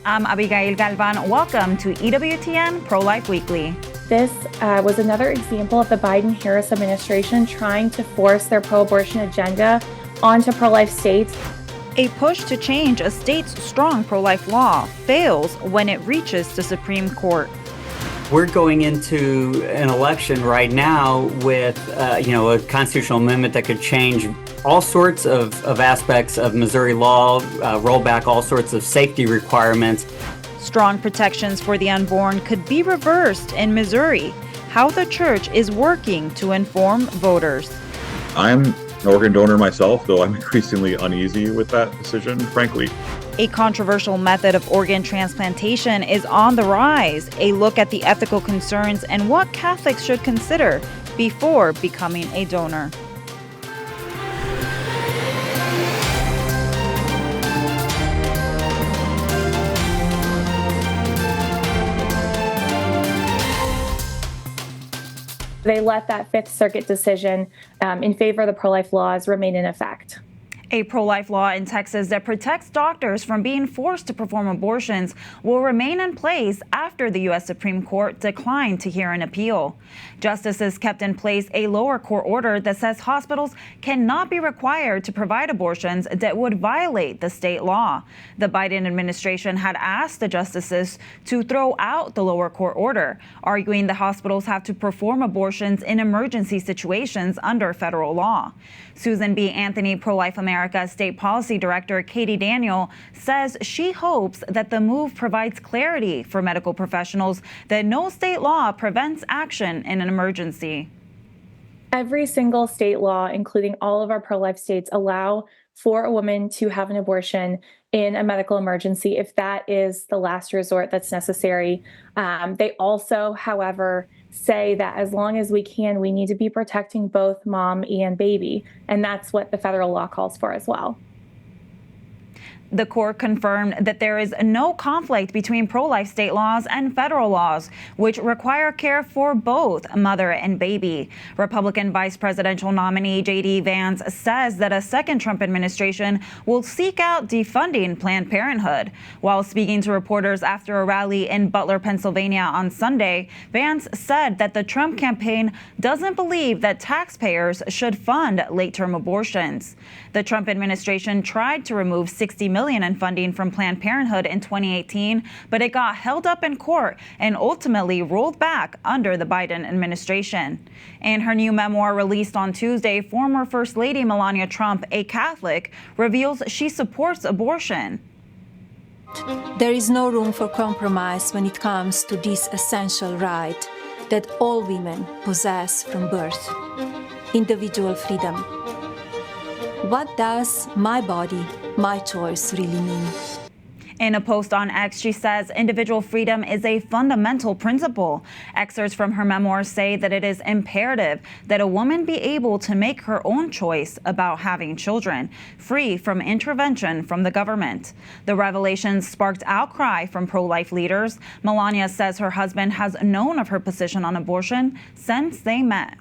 I'm Abigail Galvan. Welcome to EWTN Pro-Life Weekly. This was another example of the Biden-Harris administration trying to force their pro-abortion agenda onto pro-life states. A push to change a state's strong pro-life law fails when it reaches the Supreme Court. We're going into an election right now with, a constitutional amendment that could change all sorts of aspects of Missouri law, roll back all sorts of safety requirements. Strong protections for the unborn could be reversed in Missouri. How the church is working to inform voters. I'm an organ donor myself, though I'm increasingly uneasy with that decision, frankly. A controversial method of organ transplantation is on the rise. A look at the ethical concerns and what Catholics should consider before becoming a donor. They let that Fifth Circuit decision in favor of the pro-life laws remain in effect. A pro-life law in Texas that protects doctors from being forced to perform abortions will remain in place after the U.S. Supreme Court declined to hear an appeal. Justices kept in place a lower court order that says hospitals cannot be required to provide abortions that would violate the state law. The Biden administration had asked the justices to throw out the lower court order, arguing the hospitals have to perform abortions in emergency situations under federal law. Susan B. Anthony, Pro-Life America State Policy Director Katie Daniel, says she hopes that the move provides clarity for medical professionals that no state law prevents action in an emergency. Every single state law, including all of our pro-life states, allow for a woman to have an abortion in a medical emergency if that is the last resort that's necessary. They also, however, say that as long as we can, we need to be protecting both mom and baby. And that's what the federal law calls for as well. The court confirmed that there is no conflict between pro-life state laws and federal laws, which require care for both mother and baby. Republican vice presidential nominee J.D. Vance says that a second Trump administration will seek out defunding Planned Parenthood. While speaking to reporters after a rally in Butler, Pennsylvania on Sunday, Vance said that the Trump campaign doesn't believe that taxpayers should fund late-term abortions. The Trump administration tried to remove $60 million in funding from Planned Parenthood in 2018, but it got held up in court and ultimately rolled back under the Biden administration. In her new memoir released on Tuesday, former First Lady Melania Trump, a Catholic, reveals she supports abortion. There is no room for compromise when it comes to this essential right that all women possess from birth: individual freedom. What does my body, my choice really mean? In a post on X, she says individual freedom is a fundamental principle. Excerpts from her memoir say that it is imperative that a woman be able to make her own choice about having children, free from intervention from the government. The revelations sparked outcry from pro-life leaders. Melania says her husband has known of her position on abortion since they met.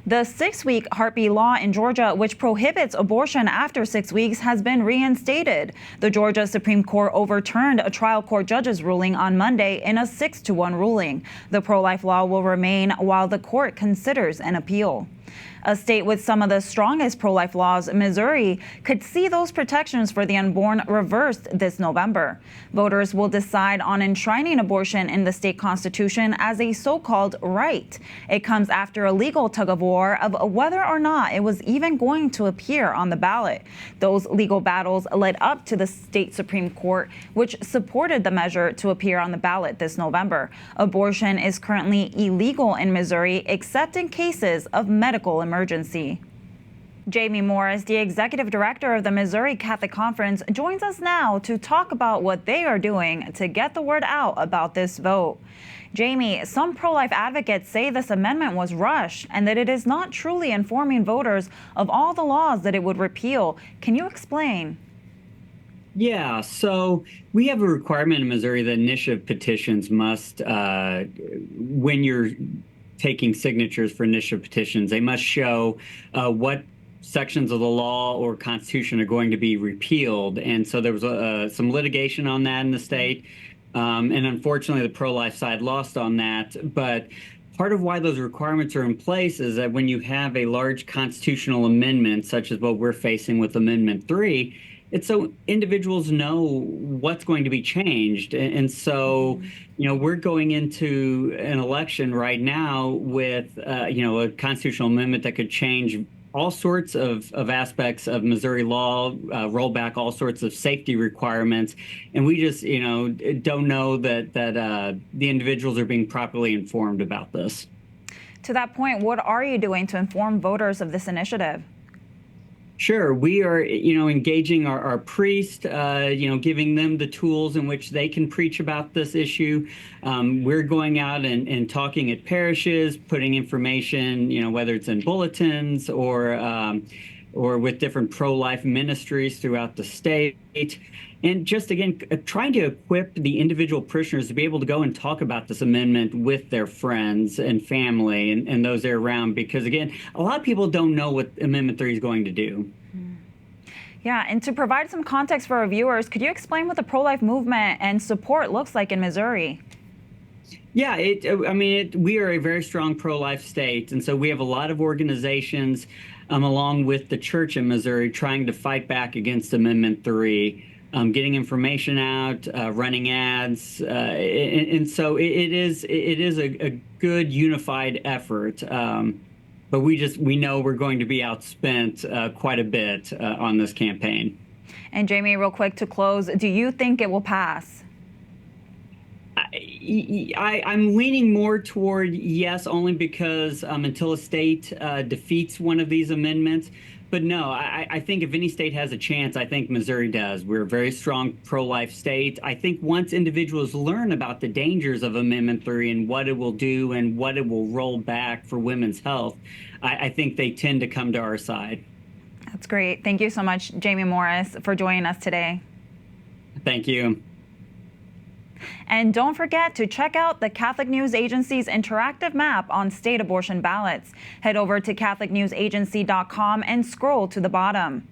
The 6-week heartbeat law in Georgia, which prohibits abortion after 6 weeks, has been reinstated. The Georgia Supreme Court overturned a trial court judge's ruling on Monday in a 6-1 ruling. The pro-life law will remain while the court considers an appeal. A state with some of the strongest pro-life laws, Missouri, could see those protections for the unborn reversed this November. Voters will decide on enshrining abortion in the state constitution as a so-called right. It comes after a legal tug-of-war of whether or not it was even going to appear on the ballot. Those legal battles led up to the state Supreme Court, which supported the measure to appear on the ballot this November. Abortion is currently illegal in Missouri, except in cases of medical emergency. Jamie Morris, the executive director of the Missouri Catholic Conference, joins us now to talk about what they are doing to get the word out about this vote. Jamie, some pro-life advocates say this amendment was rushed and that it is not truly informing voters of all the laws that it would repeal. Can you explain? Yeah, so we have a requirement in Missouri that initiative petitions must, when you're taking signatures for initiative petitions, they must show what sections of the law or Constitution are going to be repealed. And so there was some litigation on that in the state. And unfortunately, the pro-life side lost on that. But part of why those requirements are in place is that when you have a large constitutional amendment, such as what we're facing with Amendment 3, it's so individuals know what's going to be changed. And so, we're going into an election right now with, a constitutional amendment that could change all sorts of aspects of Missouri law, roll back all sorts of safety requirements. And we just, don't know that the individuals are being properly informed about this. To that point, what are you doing to inform voters of this initiative? Sure. We are, engaging our priests, giving them the tools in which they can preach about this issue. We're going out and talking at parishes, putting information, whether it's in bulletins or with different pro-life ministries throughout the state. And just, again, trying to equip the individual parishioners to be able to go and talk about this amendment with their friends and family and those they're around. Because, again, a lot of people don't know what Amendment 3 is going to do. Yeah, and to provide some context for our viewers, could you explain what the pro-life movement and support looks like in Missouri? Yeah, we are a very strong pro-life state. And so we have a lot of organizations along with the church in Missouri trying to fight back against Amendment 3. Getting information out, running ads, and so it is a good unified effort. But we know we're going to be outspent quite a bit on this campaign. And Jamie, real quick to close, do you think it will pass? I'm leaning more toward yes, only because until a state defeats one of these amendments. But no, I think if any state has a chance, I think Missouri does. We're a very strong pro-life state. I think once individuals learn about the dangers of Amendment 3 and what it will do and what it will roll back for women's health, I think they tend to come to our side. That's great. Thank you so much, Jamie Morris, for joining us today. Thank you. And don't forget to check out the Catholic News Agency's interactive map on state abortion ballots. Head over to catholicnewsagency.com and scroll to the bottom.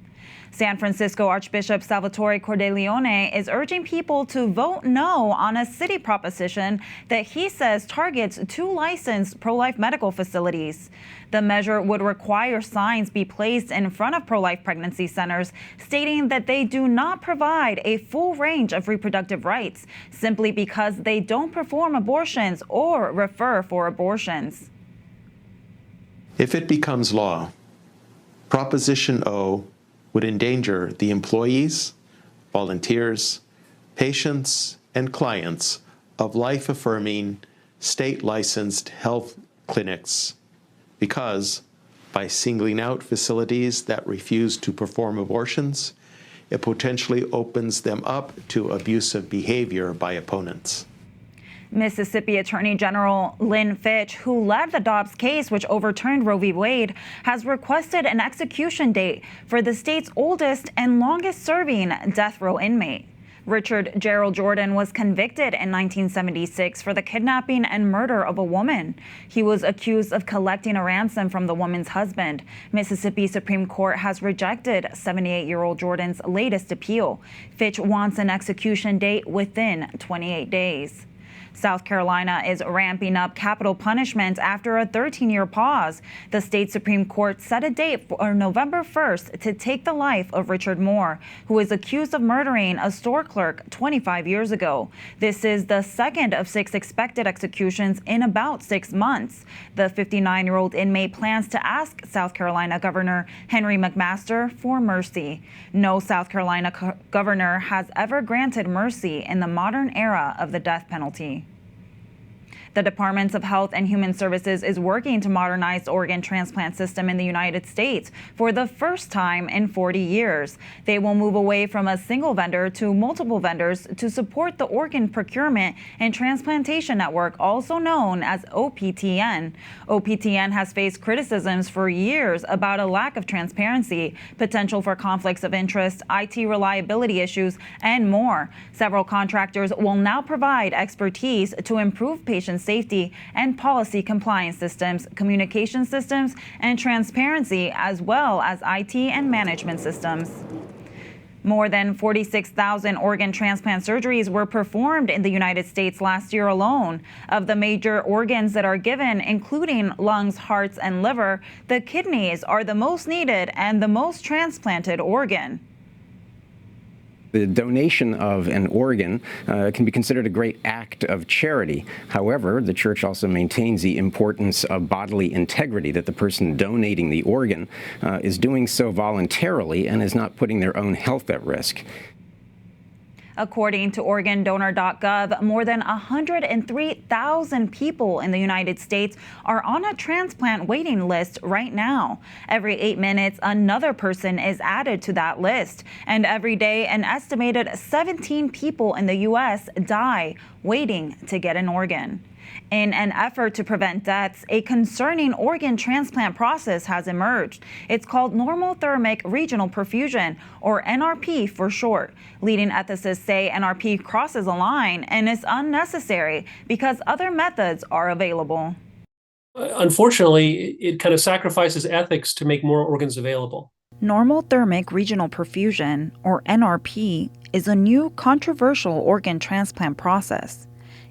San Francisco Archbishop Salvatore Cordileone is urging people to vote no on a city proposition that he says targets 2 licensed pro-life medical facilities. The measure would require signs be placed in front of pro-life pregnancy centers stating that they do not provide a full range of reproductive rights simply because they don't perform abortions or refer for abortions. If it becomes law, Proposition O would endanger the employees, volunteers, patients, and clients of life-affirming, state-licensed health clinics because, by singling out facilities that refuse to perform abortions, it potentially opens them up to abusive behavior by opponents. Mississippi Attorney General Lynn Fitch, who led the Dobbs case which overturned Roe v. Wade, has requested an execution date for the state's oldest and longest-serving death row inmate. Richard Gerald Jordan was convicted in 1976 for the kidnapping and murder of a woman. He was accused of collecting a ransom from the woman's husband. Mississippi Supreme Court has rejected 78-year-old Jordan's latest appeal. Fitch wants an execution date within 28 days. South Carolina is ramping up capital punishment after a 13-year pause. The state Supreme Court set a date for November 1st to take the life of Richard Moore, who is accused of murdering a store clerk 25 years ago. This is the second of 6 expected executions in about 6 months. The 59-year-old inmate plans to ask South Carolina Governor Henry McMaster for mercy. No South Carolina governor has ever granted mercy in the modern era of the death penalty. The Department of Health and Human Services is working to modernize the organ transplant system in the United States for the first time in 40 years. They will move away from a single vendor to multiple vendors to support the Organ Procurement and Transplantation Network, also known as OPTN. OPTN has faced criticisms for years about a lack of transparency, potential for conflicts of interest, IT reliability issues, and more. Several contractors will now provide expertise to improve patient safety and policy compliance systems, communication systems, and transparency, as well as IT and management systems. More than 46,000 organ transplant surgeries were performed in the United States last year alone. Of the major organs that are given, including lungs, hearts, and liver, the kidneys are the most needed and the most transplanted organ. The donation of an organ can be considered a great act of charity. However, the Church also maintains the importance of bodily integrity, that the person donating the organ is doing so voluntarily and is not putting their own health at risk. According to organdonor.gov, more than 103,000 people in the United States are on a transplant waiting list right now. Every 8 minutes, another person is added to that list. And every day, an estimated 17 people in the U.S. die waiting to get an organ. In an effort to prevent deaths, a concerning organ transplant process has emerged. It's called normothermic regional perfusion, or NRP for short. Leading ethicists say NRP crosses a line and is unnecessary because other methods are available. Unfortunately, it kind of sacrifices ethics to make more organs available. Normothermic regional perfusion, or NRP, is a new controversial organ transplant process.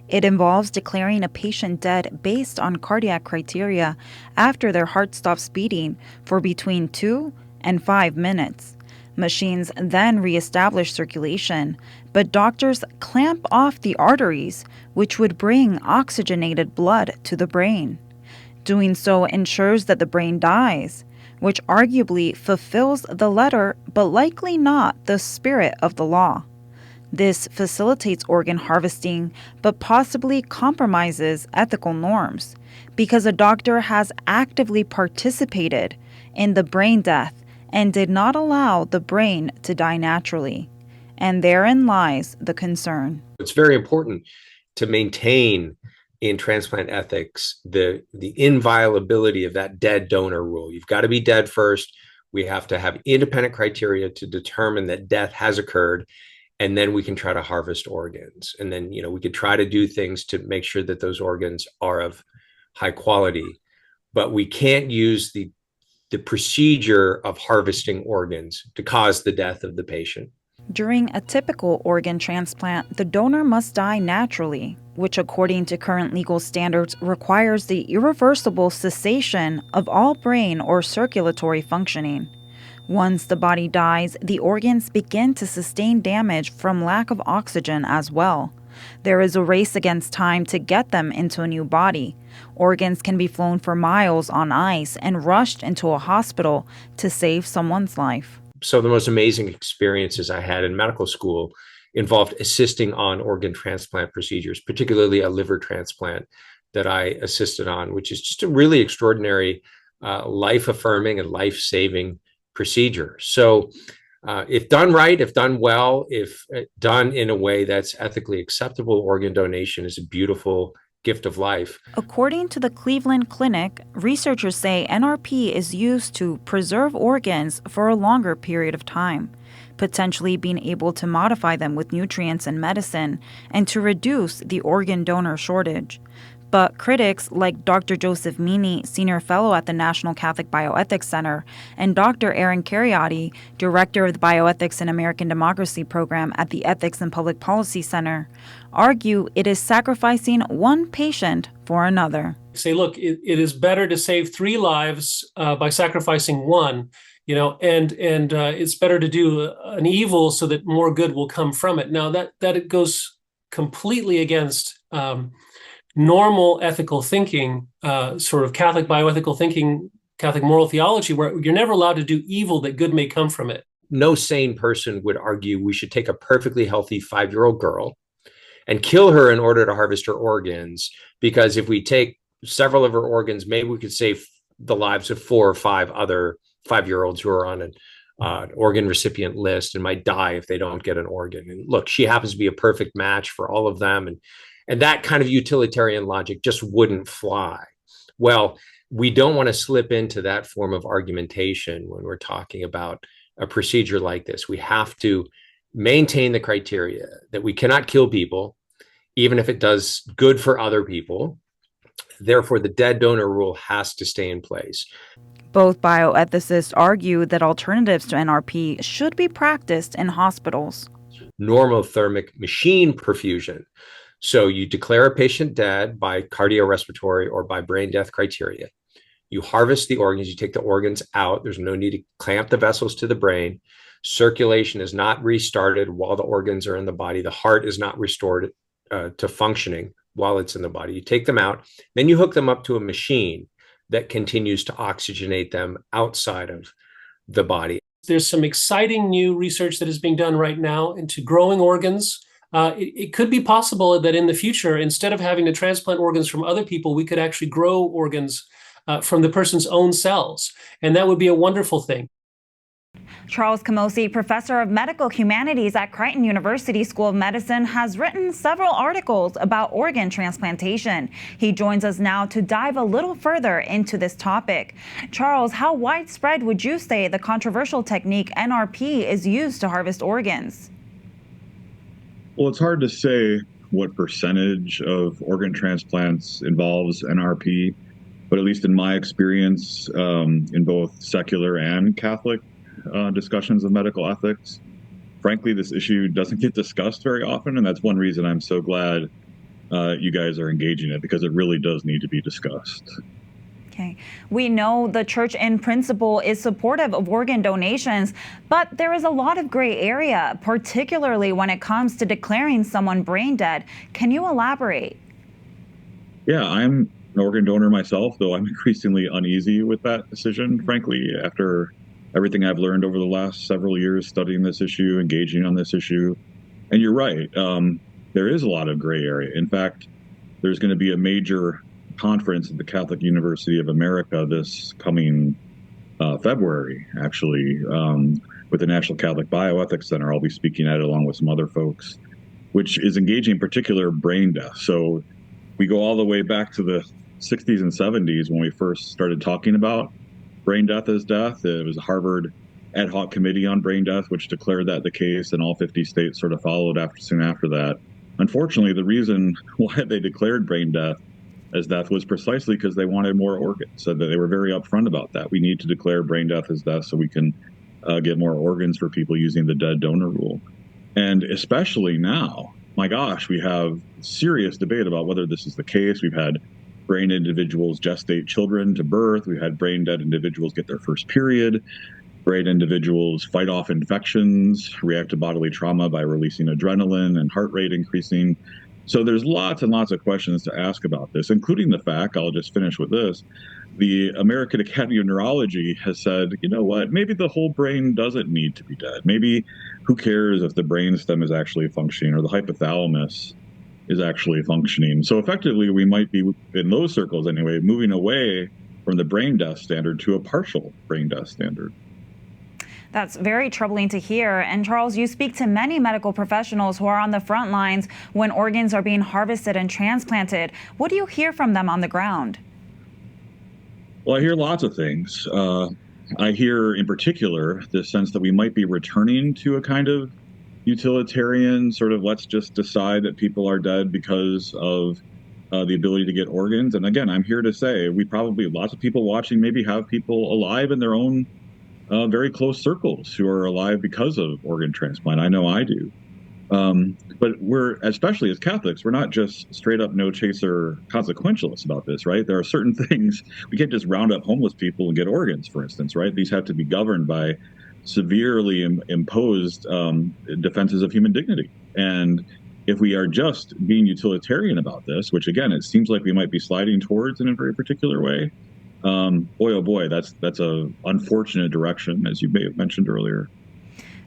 It involves declaring a patient dead based on cardiac criteria after their heart stops beating for between 2 and 5 minutes. Machines then reestablish circulation, but doctors clamp off the arteries, which would bring oxygenated blood to the brain. Doing so ensures that the brain dies, which arguably fulfills the letter but likely not the spirit of the law. This facilitates organ harvesting, but possibly compromises ethical norms because a doctor has actively participated in the brain death and did not allow the brain to die naturally. And therein lies the concern. It's very important to maintain in transplant ethics the inviolability of that dead donor rule. You've got to be dead first. We have to have independent criteria to determine that death has occurred. And then we can try to harvest organs. And then, we could try to do things to make sure that those organs are of high quality. But we can't use the procedure of harvesting organs to cause the death of the patient. During a typical organ transplant, the donor must die naturally, which according to current legal standards requires the irreversible cessation of all brain or circulatory functioning. Once the body dies, the organs begin to sustain damage from lack of oxygen as well. There is a race against time to get them into a new body. Organs can be flown for miles on ice and rushed into a hospital to save someone's life. So the most amazing experiences I had in medical school involved assisting on organ transplant procedures, particularly a liver transplant that I assisted on, which is just a really extraordinary, life-affirming and life-saving procedure. So if done right, if done well, if done in a way that's ethically acceptable, organ donation is a beautiful gift of life. According to the Cleveland Clinic, researchers say NRP is used to preserve organs for a longer period of time, potentially being able to modify them with nutrients and medicine and to reduce the organ donor shortage. But critics like Dr. Joseph Meany, Senior Fellow at the National Catholic Bioethics Center, and Dr. Aaron Cariotti, Director of the Bioethics and American Democracy Program at the Ethics and Public Policy Center, argue it is sacrificing one patient for another. Say, look, it is better to save 3 lives by sacrificing one, and it's better to do an evil so that more good will come from it. Now, that it goes completely against normal ethical thinking, sort of Catholic bioethical thinking, Catholic moral theology, where you're never allowed to do evil that good may come from it. No sane person would argue we should take a perfectly healthy 5-year-old girl and kill her in order to harvest her organs, because if we take several of her organs, maybe we could save the lives of 4 or 5 other 5-year-olds who are on an organ recipient list and might die if they don't get an organ. And look, she happens to be a perfect match for all of them. And that kind of utilitarian logic just wouldn't fly. Well, we don't want to slip into that form of argumentation when we're talking about a procedure like this. We have to maintain the criteria that we cannot kill people, even if it does good for other people. Therefore, the dead donor rule has to stay in place. Both bioethicists argue that alternatives to NRP should be practiced in hospitals. Normothermic machine perfusion. So you declare a patient dead by cardiorespiratory or by brain death criteria. You harvest the organs, you take the organs out. There's no need to clamp the vessels to the brain. Circulation is not restarted while the organs are in the body. The heart is not restored to functioning while it's in the body. You take them out, then you hook them up to a machine that continues to oxygenate them outside of the body. There's some exciting new research that is being done right now into growing organs. It could be possible that in the future, instead of having to transplant organs from other people, we could actually grow organs from the person's own cells. And that would be a wonderful thing. Charles Camosi, professor of medical humanities at Creighton University School of Medicine, has written several articles about organ transplantation. He joins us now to dive a little further into this topic. Charles, how widespread would you say the controversial technique NRP is used to harvest organs? Well, it's hard to say what percentage of organ transplants involves NRP, but at least in my experience, in both secular and Catholic discussions of medical ethics, frankly, this issue doesn't get discussed very often, and that's one reason I'm so glad you guys are engaging it, because it really does need to be discussed. Okay. We know the church in principle is supportive of organ donations, but there is a lot of gray area, particularly when it comes to declaring someone brain dead. Can you elaborate? Yeah, I'm an organ donor myself, though I'm increasingly uneasy with that decision, frankly, after everything I've learned over the last several years studying this issue, engaging on this issue. And you're right, there is a lot of gray area. In fact, there's going to be a major conference at the Catholic University of America this coming February, actually, with the National Catholic Bioethics Center. I'll be speaking at it along with some other folks, which is engaging in particular brain death. So we go all the way back to the 60s and 70s when we first started talking about brain death as death. It was a Harvard ad hoc committee on brain death, which declared that the case, and all 50 states sort of followed soon after that. Unfortunately, the reason why they declared brain death as death was precisely because they wanted more organs. So that they were very upfront about that. We need to declare brain death as death so we can get more organs for people using the dead donor rule. And especially now, my gosh, we have serious debate about whether this is the case. We've had brain individuals gestate children to birth. We've had brain dead individuals get their first period. Brain individuals fight off infections, react to bodily trauma by releasing adrenaline and heart rate increasing. So there's lots and lots of questions to ask about this, including the fact, I'll just finish with this, the American Academy of Neurology has said, you know what, maybe the whole brain doesn't need to be dead. Maybe who cares if the brainstem is actually functioning or the hypothalamus is actually functioning. So effectively, we might be, in those circles anyway, moving away from the brain death standard to a partial brain death standard. That's very troubling to hear. And Charles, you speak to many medical professionals who are on the front lines when organs are being harvested and transplanted. What do you hear from them on the ground? Well, I hear lots of things. I hear in particular the sense that we might be returning to a kind of utilitarian sort of let's just decide that people are dead because of the ability to get organs. And again, I'm here to say we probably, lots of people watching maybe have people alive in their own very close circles who are alive because of organ transplant. I know I do. But we're, especially as Catholics, we're not just straight up no chaser consequentialists about this, right? There are certain things, we can't just round up homeless people and get organs, for instance, right? These have to be governed by severely imposed defenses of human dignity. And if we are just being utilitarian about this, which again, it seems like we might be sliding towards in a very particular way, boy, oh boy, that's a unfortunate direction, as you may have mentioned earlier.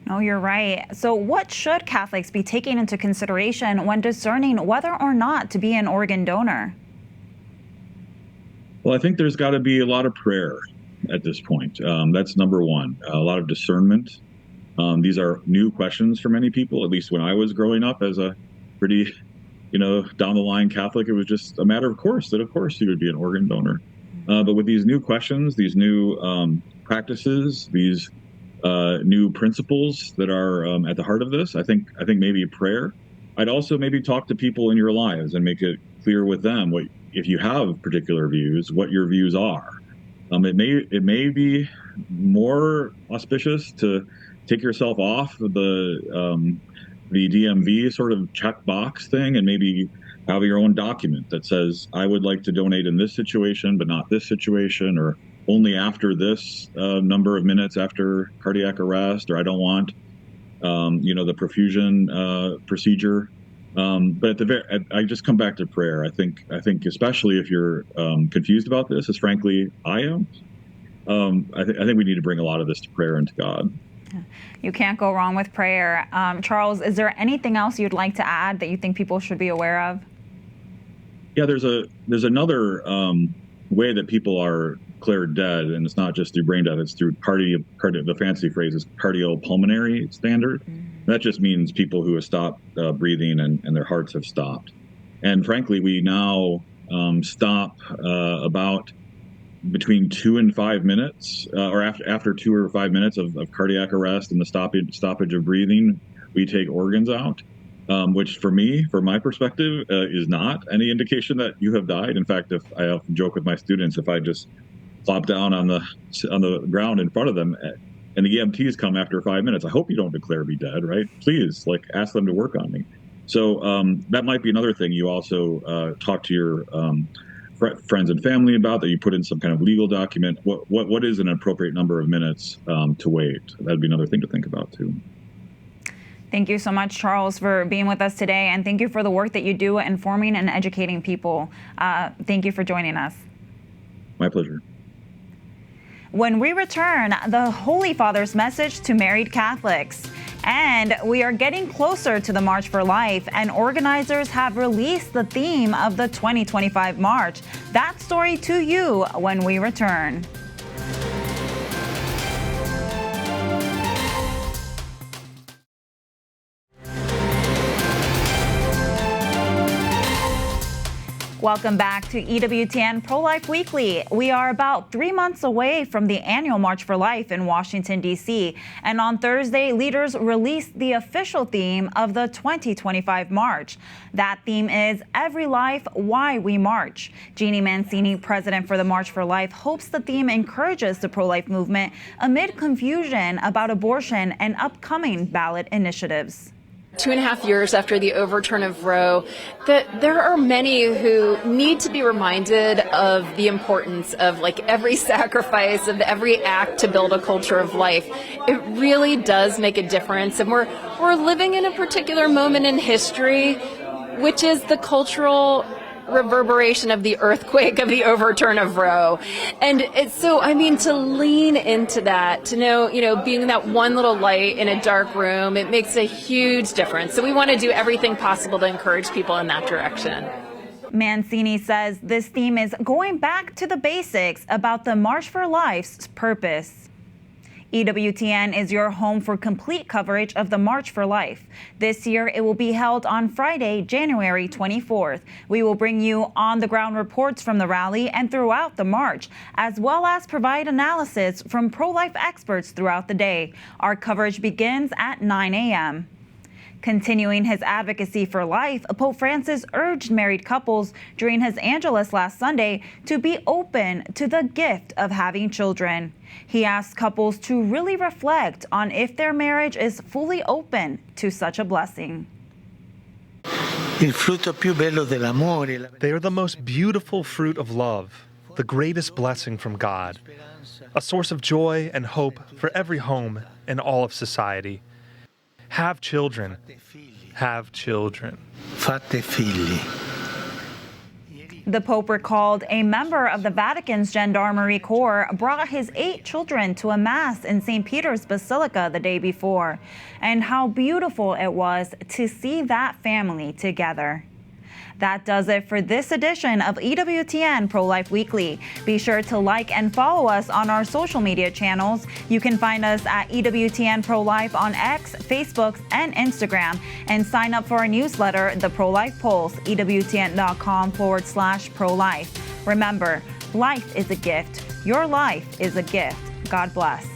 No, you're right. So what should Catholics be taking into consideration when discerning whether or not to be an organ donor? Well, I think there's got to be a lot of prayer at this point. That's number one. A lot of discernment. These are new questions for many people, at least when I was growing up as a pretty, down the line Catholic. It was just a matter of course that, of course, you would be an organ donor. But with these new questions, these new practices, these new principles that are at the heart of this, I think maybe prayer. I'd also maybe talk to people in your lives and make it clear with them what, if you have particular views, what your views are. It may be more auspicious to take yourself off the DMV sort of checkbox thing and maybe have your own document that says, I would like to donate in this situation, but not this situation, or only after this number of minutes after cardiac arrest, or I don't want, the perfusion procedure. But I just come back to prayer. I think especially if you're confused about this, as frankly I am, I think we need to bring a lot of this to prayer and to God. You can't go wrong with prayer. Charles, is there anything else you'd like to add that you think people should be aware of? Yeah, there's another way that people are declared dead, and it's not just through brain death, it's through the fancy phrase is cardiopulmonary standard. That just means people who have stopped breathing and their hearts have stopped. And frankly, we now stop about between 2 and 5 minutes, or after 2 or 5 minutes of cardiac arrest and the stoppage of breathing, we take organs out, which for my perspective, is not any indication that you have died. In fact, if I often joke with my students, if I just plop down on the ground in front of them and the EMTs come after 5 minutes, I hope you don't declare me dead, right? Please, ask them to work on me. So that might be another thing you also talk to your friends and family about, that you put in some kind of legal document. What is an appropriate number of minutes to wait? That'd be another thing to think about too. Thank you so much, Charles, for being with us today, and thank you for the work that you do informing and educating people. Thank you for joining us. My pleasure. When we return, the Holy Father's message to married Catholics. And we are getting closer to the March for Life, and organizers have released the theme of the 2025 March. That story to you when we return. Welcome back to EWTN Pro-Life Weekly. We are about 3 months away from the annual March for Life in Washington, D.C. And on Thursday, leaders released the official theme of the 2025 March. That theme is Every Life, Why We March. Jeannie Mancini, president for the March for Life, hopes the theme encourages the pro-life movement amid confusion about abortion and upcoming ballot initiatives. 2.5 years after the overturn of Roe, that there are many who need to be reminded of the importance of every sacrifice, of every act to build a culture of life. It really does make a difference, and we're living in a particular moment in history, which is the cultural reverberation of the earthquake of the overturn of Roe. And it's so, to lean into that, to know, being that one little light in a dark room, it makes a huge difference. So we want to do everything possible to encourage people in that direction. Mancini says this theme is going back to the basics about the March for Life's purpose. EWTN is your home for complete coverage of the March for Life. This year, it will be held on Friday, January 24th. We will bring you on-the-ground reports from the rally and throughout the march, as well as provide analysis from pro-life experts throughout the day. Our coverage begins at 9 a.m. Continuing his advocacy for life, Pope Francis urged married couples during his Angelus last Sunday to be open to the gift of having children. He asked couples to really reflect on if their marriage is fully open to such a blessing. They are the most beautiful fruit of love, the greatest blessing from God, a source of joy and hope for every home and all of society. Have children. Have children. Fate figli. The Pope recalled a member of the Vatican's Gendarmerie Corps brought his 8 children to a Mass in St. Peter's Basilica the day before, and how beautiful it was to see that family together. That does it for this edition of EWTN Pro-Life Weekly. Be sure to like and follow us on our social media channels. You can find us at EWTN Pro-Life on X, Facebook, and Instagram. And sign up for our newsletter, The Pro-Life Pulse, EWTN.com/pro-life. Remember, life is a gift. Your life is a gift. God bless.